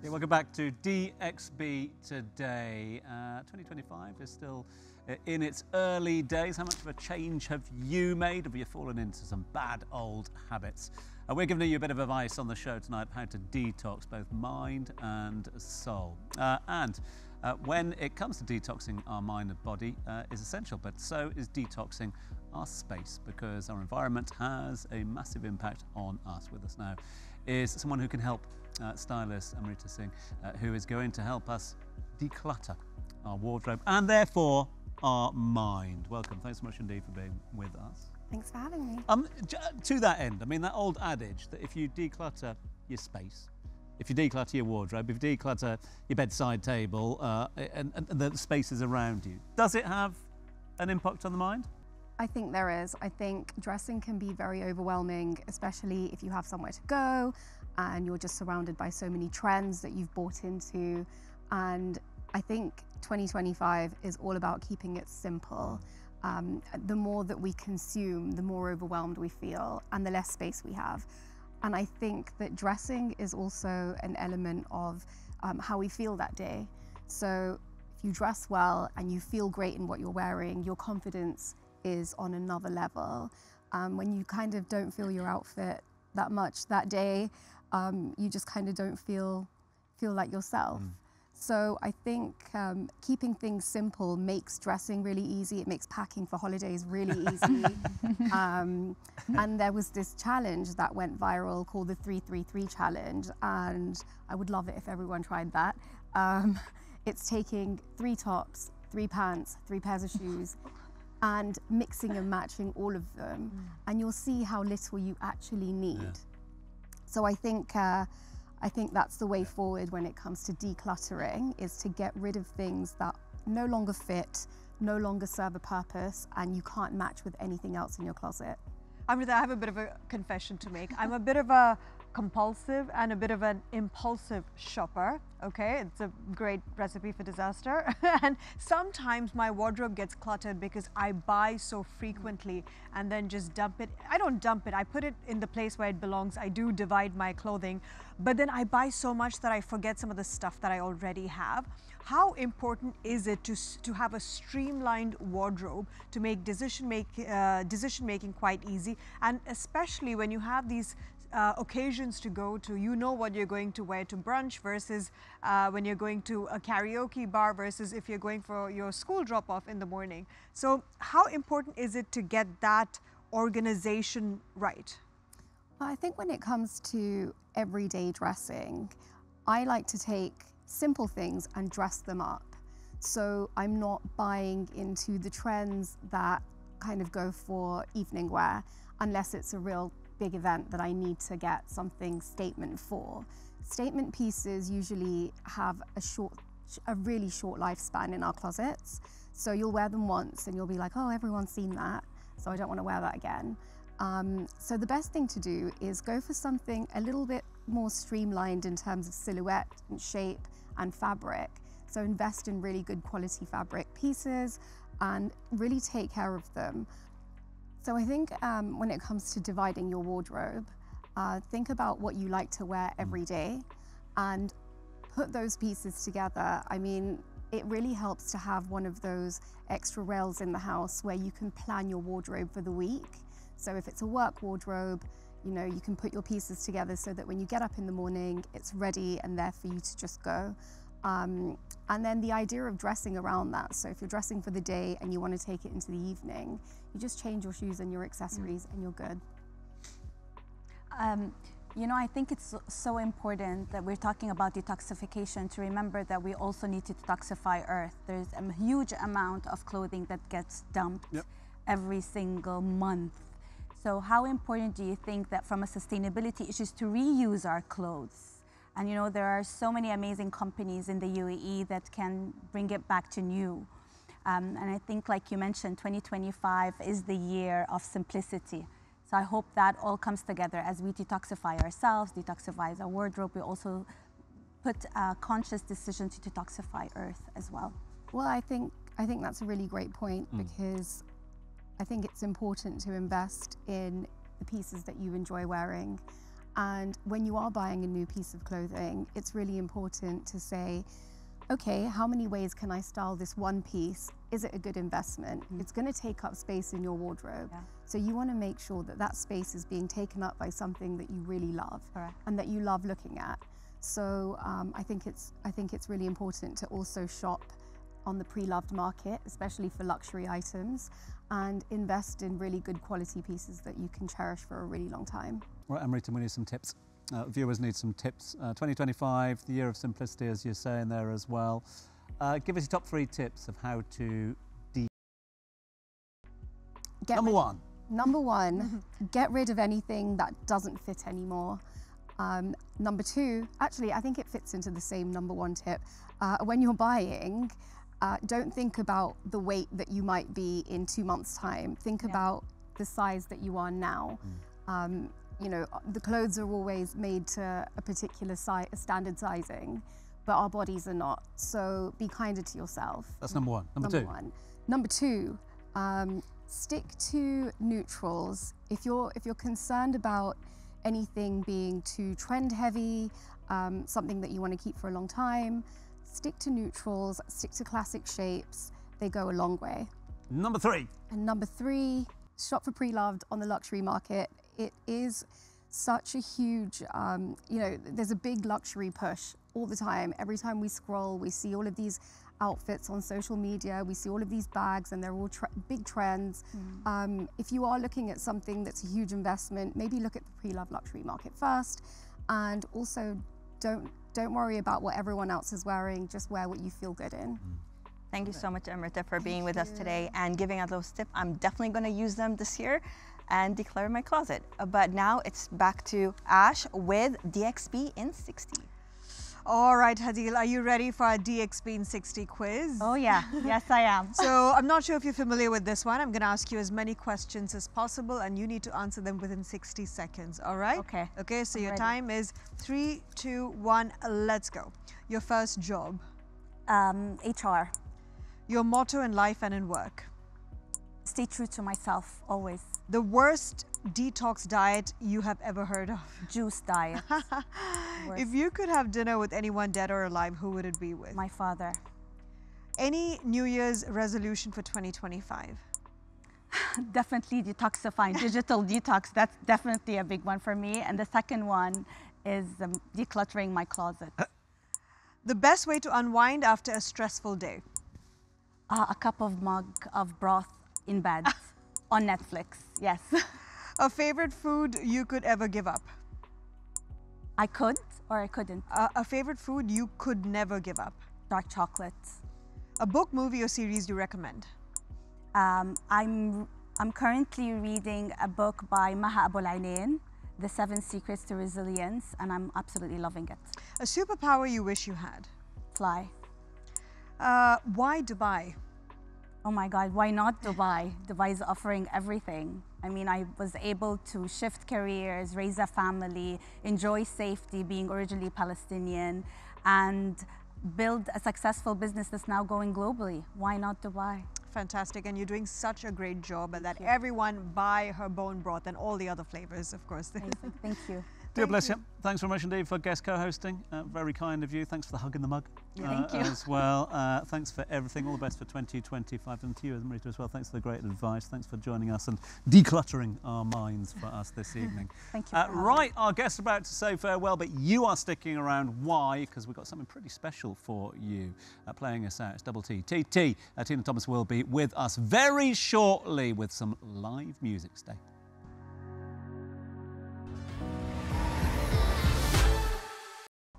Okay, welcome back to DXB Today. 2025 is still in its early days. How much of a change have you made? Have you fallen into some bad old habits? We're giving you a bit of advice on the show tonight how to detox both mind and soul. When it comes to detoxing our mind and body is essential, but so is detoxing our space, because our environment has a massive impact on us. With us now is someone who can help, stylist Amrita Singh, who is going to help us declutter our wardrobe and therefore our mind. Welcome. Thanks so much indeed for being with us. Thanks for having me. To that end, I mean, that old adage that if you declutter your space, if you declutter your wardrobe, if you declutter your bedside table and the spaces around you, does it have an impact on the mind? I think there is. I think dressing can be very overwhelming, especially if you have somewhere to go and you're just surrounded by so many trends that you've bought into. And I think 2025 is all about keeping it simple. The more that we consume, the more overwhelmed we feel and the less space we have. And I think that dressing is also an element of how we feel that day. So if you dress well and you feel great in what you're wearing, your confidence is on another level. When you kind of don't feel your outfit that much that day, you just kind of don't feel like yourself. So I think keeping things simple makes dressing really easy. It makes packing for holidays really easy. And there was this challenge that went viral called the 333 challenge, and I would love it if everyone tried that. It's taking 3 tops, 3 pants, 3 pairs of shoes, and mixing and matching all of them, and you'll see how little you actually need. Yeah. So I think that's the way forward when it comes to decluttering, is to get rid of things that no longer fit, no longer serve a purpose, and you can't match with anything else in your closet. Amrita, I have a bit of a confession to make. I'm a bit of a compulsive and a bit of an impulsive shopper, okay? It's a great recipe for disaster. And sometimes my wardrobe gets cluttered because I buy so frequently and then just dump it. I don't dump it, I put it in the place where it belongs. I do divide my clothing, but then I buy so much that I forget some of the stuff that I already have. How important is it to have a streamlined wardrobe to make decision making quite easy, and especially when you have these occasions to go to, you know what you're going to wear to brunch versus when you're going to a karaoke bar versus if you're going for your school drop-off in the morning. So how important is it to get that organization right? Well, I think when it comes to everyday dressing, I like to take simple things and dress them up. So I'm not buying into the trends that kind of go for evening wear, unless it's a real big event that I need to get something statement for. Statement pieces usually have a really short lifespan in our closets. So you'll wear them once and you'll be like, oh, everyone's seen that, so I don't want to wear that again. So the best thing to do is go for something a little bit more streamlined in terms of silhouette and shape and fabric. So invest in really good quality fabric pieces and really take care of them. So I think when it comes to dividing your wardrobe, think about what you like to wear every day and put those pieces together. I mean, it really helps to have one of those extra rails in the house where you can plan your wardrobe for the week. So if it's a work wardrobe, you know, you can put your pieces together so that when you get up in the morning, it's ready and there for you to just go. And then the idea of dressing around that. So if you're dressing for the day and you want to take it into the evening, you just change your shoes and your accessories and you're good. You know, I think it's so important that we're talking about detoxification to remember that we also need to detoxify Earth. There's a huge amount of clothing that gets dumped every single month. So how important do you think that from a sustainability issue to reuse our clothes? And you know, there are so many amazing companies in the UAE that can bring it back to new. And I think, like you mentioned, 2025 is the year of simplicity. So I hope that all comes together as we detoxify ourselves, detoxify our wardrobe. We also put a conscious decision to detoxify Earth as well. Well, I think that's a really great point, because I think it's important to invest in the pieces that you enjoy wearing And when you are buying a new piece of clothing, it's really important to say, okay, how many ways can I style this one piece? Is it a good investment? It's going to take up space in your wardrobe. Yeah. So you want to make sure that that space is being taken up by something that you really love. Correct. And that you love looking at. So I think it's really important to also shop on the pre-loved market, especially for luxury items, and invest in really good quality pieces that you can cherish for a really long time. Right, Amrita, we need some tips. Viewers need some tips. 2025, the year of simplicity, as you're saying there as well. Give us your top 3 tips of how to Number one, get rid of anything that doesn't fit anymore. Number 2, actually, I think it fits into the same number 1 tip. When you're buying, don't think about the weight that you might be in 2 months' time. Think about the size that you are now. You know, the clothes are always made to a particular size, a standard sizing, but our bodies are not. So be kinder to yourself. That's number 1. Number 2, stick to neutrals. If you're concerned about anything being too trend heavy, something that you want to keep for a long time, stick to neutrals, stick to classic shapes. They go a long way. Number 3. And number 3, shop for pre-loved on the luxury market. It is such a huge, you know, there's a big luxury push all the time. Every time we scroll, we see all of these outfits on social media, we see all of these bags, and they're all big trends. If you are looking at something that's a huge investment, maybe look at the pre-loved luxury market first, and also don't worry about what everyone else is wearing, just wear what you feel good in. Thank you so much, Amrita, for being with us today and giving us those tips. I'm definitely going to use them this year and declutter my closet. But now it's back to Ash with DXB in 60. All right, Hadil, are you ready for our DXB in 60 quiz? Oh yeah, yes I am. So I'm not sure if you're familiar with this one. I'm going to ask you as many questions as possible, and you need to answer them within 60 seconds, all right? Okay. Okay, so your ready. time is 3, 2, 1, let's go. Your first job. HR. Your motto in life and in work. Stay true to myself, always. The worst detox diet you have ever heard of. Juice diet. If you could have dinner with anyone dead or alive, who would it be with? My father. Any New Year's resolution for 2025? Definitely detoxifying, digital detox. That's definitely a big one for me. And the second one is decluttering my closet. The best way to unwind after a stressful day? A cup of mug of broth in bed on Netflix, yes. A favorite food you could ever give up? I could or I couldn't. A favorite food you could never give up? Dark chocolate. A book, movie, or series you recommend? I'm currently reading a book by Maha Abul-Ainain, The 7 Secrets to Resilience, and I'm absolutely loving it. A superpower you wish you had? Fly. Why Dubai? Oh my God, why not Dubai? Dubai is offering everything. I mean, I was able to shift careers, raise a family, enjoy safety, being originally Palestinian, and build a successful business that's now going globally. Why not Dubai? Fantastic, and you're doing such a great job at that. Everyone buy her bone broth and all the other flavors, of course. Amazing. Thank you. Dear bless you. Thanks very much indeed for guest co-hosting. Very kind of you. Thanks for the hug in the mug. Thank you. As well. Thanks for everything. All the best for 2025. And to you, Amrita, as well. Thanks for the great advice. Thanks for joining us and decluttering our minds for us this evening. Thank you. Right, our guests are about to say farewell, but you are sticking around. Why? Because we've got something pretty special for you. Playing us out, it's Double T. TT. Tina Thomas will be with us very shortly with some live music. Stay.